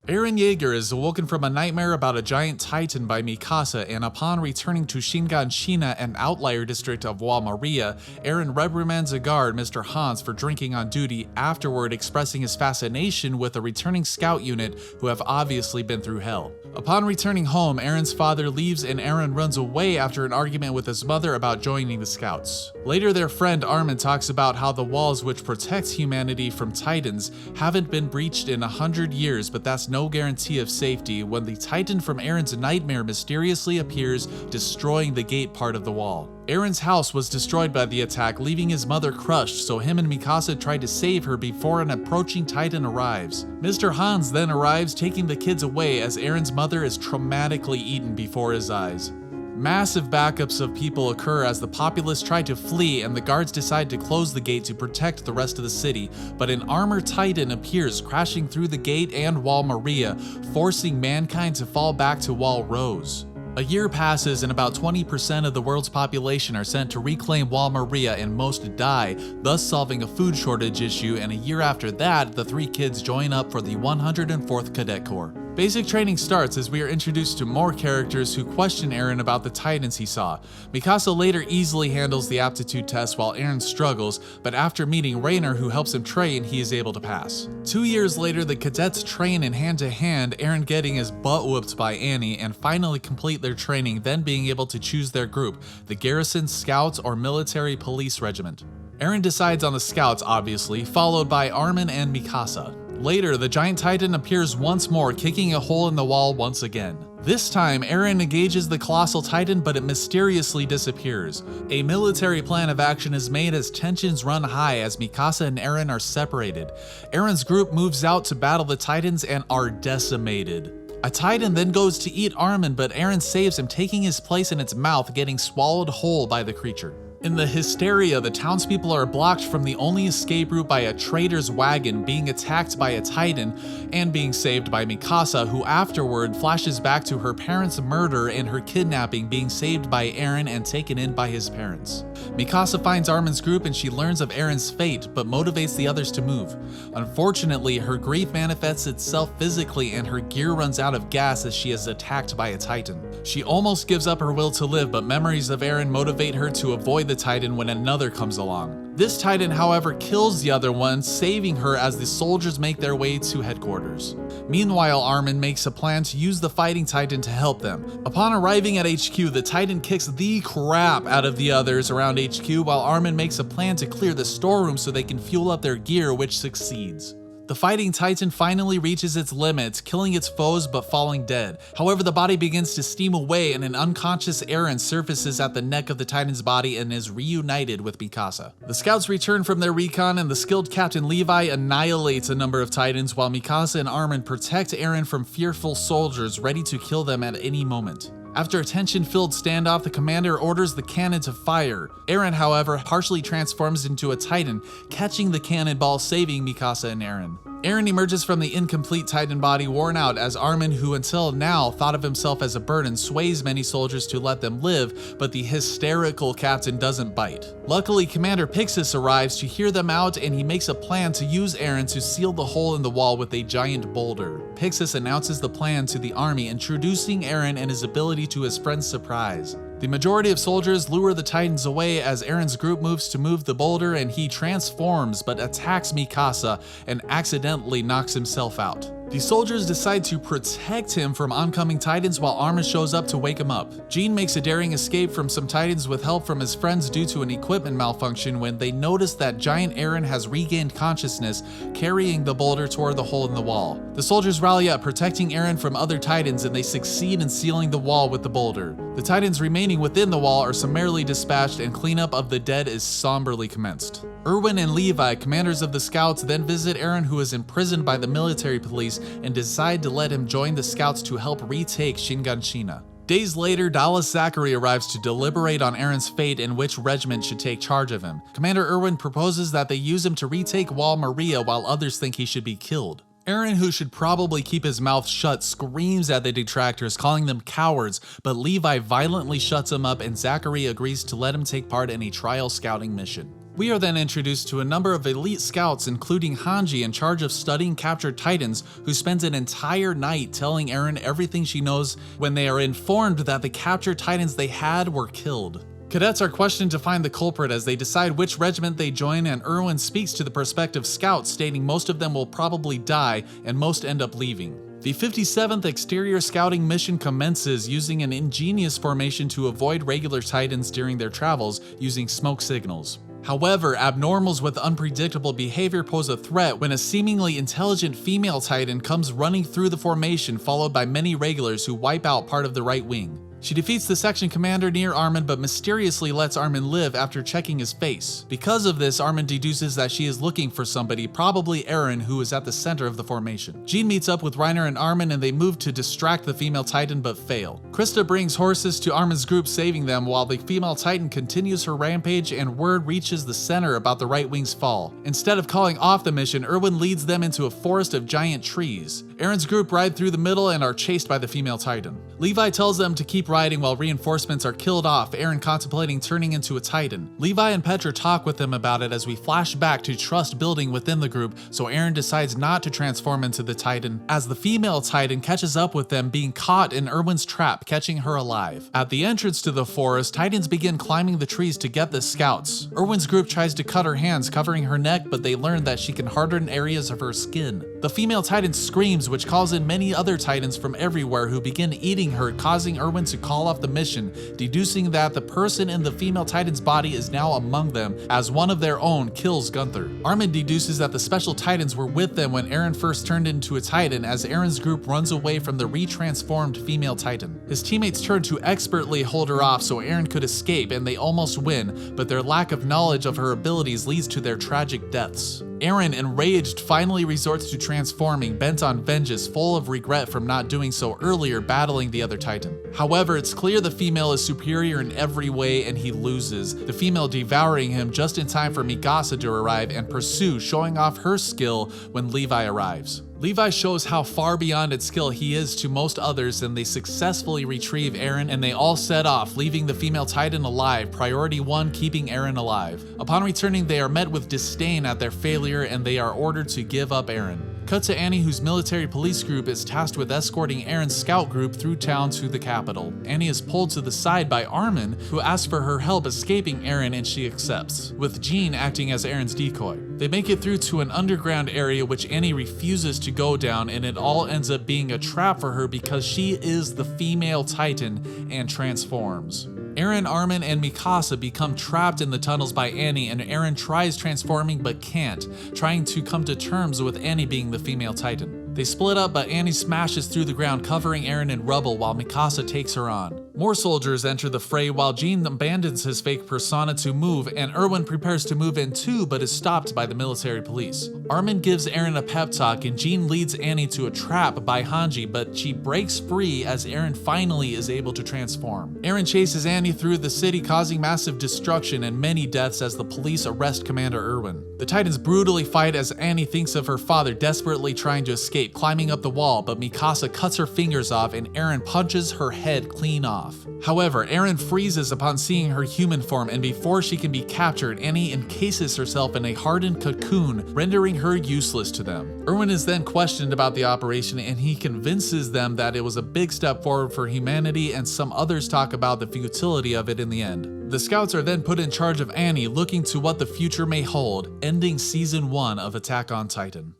Eren Yeager is awoken from a nightmare about a giant titan by Mikasa, and upon returning to Shiganshina, an outlier district of Wall Maria, Eren reprimands a guard, Mr. Hans, for drinking on duty, afterward expressing his fascination with a returning scout unit who have obviously been through hell. Upon returning home, Eren's father leaves and Eren runs away after an argument with his mother about joining the scouts. Later, their friend Armin talks about how the walls which protect humanity from titans haven't been breached in 100 years, but that's no guarantee of safety when the titan from Eren's nightmare mysteriously appears, destroying the gate part of the wall. Eren's house was destroyed by the attack, leaving his mother crushed, so him and Mikasa try to save her before an approaching titan arrives. Mr. Hans then arrives, taking the kids away as Eren's mother is traumatically eaten before his eyes. Massive backups of people occur as the populace try to flee and the guards decide to close the gate to protect the rest of the city, but an armored titan appears, crashing through the gate and Wall Maria, forcing mankind to fall back to Wall Rose. A year passes and about 20% of the world's population are sent to reclaim Wall Maria and most die, thus solving a food shortage issue, and a year after that, the three kids join up for the 104th Cadet Corps. Basic training starts as we are introduced to more characters who question Eren about the titans he saw. Mikasa later easily handles the aptitude test while Eren struggles, but after meeting Rainer who helps him train, he is able to pass. 2 years later, the cadets train in hand-to-hand, Eren getting his butt whooped by Annie, and finally complete their training, then being able to choose their group, the Garrison, Scouts, or Military Police Regiment. Eren decides on the Scouts, obviously, followed by Armin and Mikasa. Later, the giant titan appears once more, kicking a hole in the wall once again. This time, Eren engages the colossal titan, but it mysteriously disappears. A military plan of action is made as tensions run high as Mikasa and Eren are separated. Eren's group moves out to battle the titans and are decimated. A titan then goes to eat Armin, but Eren saves him, taking his place in its mouth, getting swallowed whole by the creature. In the hysteria, the townspeople are blocked from the only escape route by a trader's wagon, being attacked by a titan and being saved by Mikasa, who afterward flashes back to her parents' murder and her kidnapping, being saved by Eren and taken in by his parents. Mikasa finds Armin's group and she learns of Eren's fate, but motivates the others to move. Unfortunately, her grief manifests itself physically and her gear runs out of gas as she is attacked by a titan. She almost gives up her will to live, but memories of Eren motivate her to avoid the titan when another comes along. This titan, however, kills the other one, saving her as the soldiers make their way to headquarters. Meanwhile, Armin makes a plan to use the fighting titan to help them. Upon arriving at HQ, the titan kicks the crap out of the others around HQ, while Armin makes a plan to clear the storeroom so they can fuel up their gear, which succeeds. The fighting titan finally reaches its limits, killing its foes but falling dead. However, the body begins to steam away and an unconscious Eren surfaces at the neck of the titan's body and is reunited with Mikasa. The scouts return from their recon and the skilled Captain Levi annihilates a number of titans while Mikasa and Armin protect Eren from fearful soldiers ready to kill them at any moment. After a tension-filled standoff, the commander orders the cannon to fire. Eren, however, partially transforms into a titan, catching the cannonball, saving Mikasa and Eren. Eren emerges from the incomplete titan body worn out as Armin, who until now thought of himself as a burden, sways many soldiers to let them live, but the hysterical captain doesn't bite. Luckily, Commander Pixis arrives to hear them out and he makes a plan to use Eren to seal the hole in the wall with a giant boulder. Pixis announces the plan to the army, introducing Eren and his ability to his friend's surprise. The majority of soldiers lure the titans away as Eren's group moves to move the boulder and he transforms but attacks Mikasa and accidentally knocks himself out. The soldiers decide to protect him from oncoming titans while Armin shows up to wake him up. Jean makes a daring escape from some titans with help from his friends due to an equipment malfunction when they notice that giant Eren has regained consciousness, carrying the boulder toward the hole in the wall. The soldiers rally up, protecting Eren from other titans, and they succeed in sealing the wall with the boulder. The titans remaining within the wall are summarily dispatched and cleanup of the dead is somberly commenced. Erwin and Levi, commanders of the scouts, then visit Eren, who is imprisoned by the military police, and decide to let him join the scouts to help retake Shiganshina. Days later, Dallas Zachary arrives to deliberate on Eren's fate and which regiment should take charge of him. Commander Erwin proposes that they use him to retake Wall Maria while others think he should be killed. Eren, who should probably keep his mouth shut, screams at the detractors, calling them cowards, but Levi violently shuts him up and Zachary agrees to let him take part in a trial scouting mission. We are then introduced to a number of elite scouts, including Hanji, in charge of studying captured titans, who spends an entire night telling Eren everything she knows when they are informed that the captured titans they had were killed. Cadets are questioned to find the culprit as they decide which regiment they join, and Erwin speaks to the prospective scouts, stating most of them will probably die and most end up leaving. The 57th Exterior Scouting Mission commences using an ingenious formation to avoid regular titans during their travels using smoke signals. However, abnormals with unpredictable behavior pose a threat when a seemingly intelligent female titan comes running through the formation, followed by many regulars who wipe out part of the right wing. She defeats the section commander near Armin, but mysteriously lets Armin live after checking his face. Because of this, Armin deduces that she is looking for somebody, probably Eren, who is at the center of the formation. Jean meets up with Reiner and Armin, and they move to distract the female titan but fail. Krista brings horses to Armin's group, saving them, while the female titan continues her rampage and word reaches the center about the right wing's fall. Instead of calling off the mission, Erwin leads them into a forest of giant trees. Eren's group ride through the middle and are chased by the female titan. Levi tells them to keep riding while reinforcements are killed off, Eren contemplating turning into a titan. Levi and Petra talk with him about it as we flash back to trust building within the group, so Eren decides not to transform into the titan, as the female titan catches up with them, being caught in Erwin's trap, catching her alive. At the entrance to the forest, titans begin climbing the trees to get the scouts. Erwin's group tries to cut her hands, covering her neck, but they learn that she can harden areas of her skin. The female titan screams, which calls in many other titans from everywhere who begin eating her, causing Erwin to call off the mission, deducing that the person in the female titan's body is now among them, as one of their own kills Gunther. Armin deduces that the special titans were with them when Eren first turned into a titan, as Eren's group runs away from the retransformed female titan. His teammates turn to expertly hold her off so Eren could escape, and they almost win, but their lack of knowledge of her abilities leads to their tragic deaths. Eren, enraged, finally resorts to transforming, bent on vengeance, full of regret from not doing so earlier, battling the other titan. However, it's clear the female is superior in every way and he loses, the female devouring him just in time for Mikasa to arrive and pursue, showing off her skill when Levi arrives. Levi shows how far beyond its skill he is to most others, and they successfully retrieve Eren, and they all set off, leaving the female titan alive, priority 1 keeping Eren alive. Upon returning, they are met with disdain at their failure, and they are ordered to give up Eren. Cut to Annie, whose military police group is tasked with escorting Eren's scout group through town to the capital. Annie is pulled to the side by Armin, who asks for her help escaping Eren, and she accepts, with Jean acting as Eren's decoy. They make it through to an underground area which Annie refuses to go down, and it all ends up being a trap for her because she is the female titan and transforms. Eren, Armin, and Mikasa become trapped in the tunnels by Annie, and Eren tries transforming but can't, trying to come to terms with Annie being the female titan. They split up, but Annie smashes through the ground, covering Eren in rubble while Mikasa takes her on. More soldiers enter the fray while Jean abandons his fake persona to move, and Erwin prepares to move in too but is stopped by the military police. Armin gives Eren a pep talk, and Jean leads Annie to a trap by Hanji, but she breaks free as Eren finally is able to transform. Eren chases Annie through the city, causing massive destruction and many deaths as the police arrest Commander Erwin. The Titans brutally fight as Annie thinks of her father desperately trying to escape, climbing up the wall, but Mikasa cuts her fingers off and Eren punches her head clean off. However, Eren freezes upon seeing her human form, and before she can be captured, Annie encases herself in a hardened cocoon, rendering her useless to them. Erwin is then questioned about the operation, and he convinces them that it was a big step forward for humanity, and some others talk about the futility of it in the end. The scouts are then put in charge of Annie, looking to what the future may hold, ending Season 1 of Attack on Titan.